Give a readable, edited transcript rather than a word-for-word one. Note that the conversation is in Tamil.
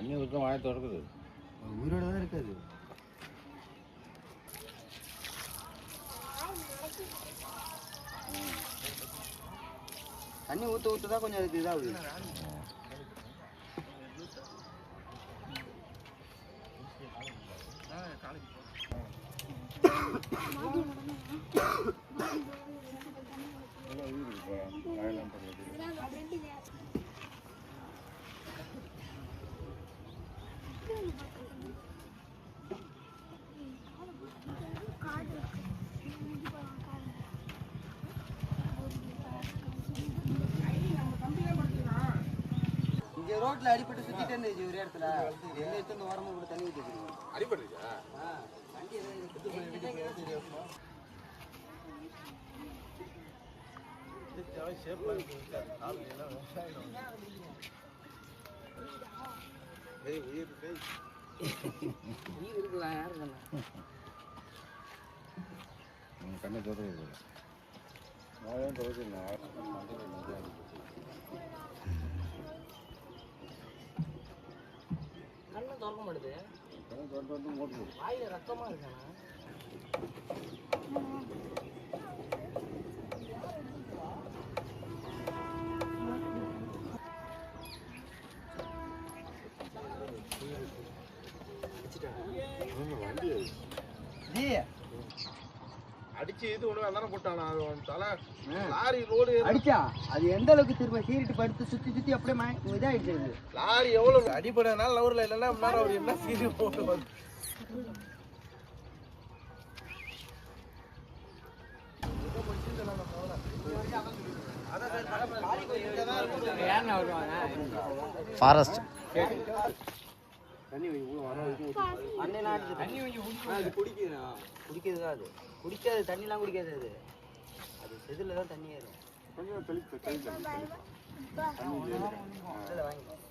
தண்ணி ஊற்ற வாயை திறக்குது. உயிரோட தான் இருக்காது. தண்ணி ஊற்ற ஊற்ற தான் கொஞ்சம் அதுக்கு இதாகுது. இங்க ரோட்ல அடிபட்டு சுத்திட்டே இருந்துச்சு ஒரு இடத்துல. எந்த இடத்துல ஓரமா கூட தண்ணி ஊற்றிருக்கீங்க. அடிபட்டுருச்சா? வண்டி கண்ணை தொடர்பு நான் தொடர்பு கண்ணை திறக்க மாட்டுது. வாயில ரத்தமா இருக்கானா? அடிச்சு இது ஒண்ணு அந்தான போட்டானா தலை லாரி ரோடு அடிச்சா அது எந்த அளவுக்கு திரும்ப சீரிட்டு படுத்து சுத்தி சுத்தி அப்படியே இதாயிடுச்சு. லாரி எவ்வளவு அடிபடனால லவர்ல இல்லைன்னா முன்னாடி அவர் என்ன சீரி போட்டு ஃபாரஸ்ட் தண்ணி குடிக்கிறது அது குடிக்காது. தண்ணிலாம் குடிக்காது. அது அது செதில் தான் தண்ணி ஏறும். கொஞ்சம் தெளிச்சு வாங்கி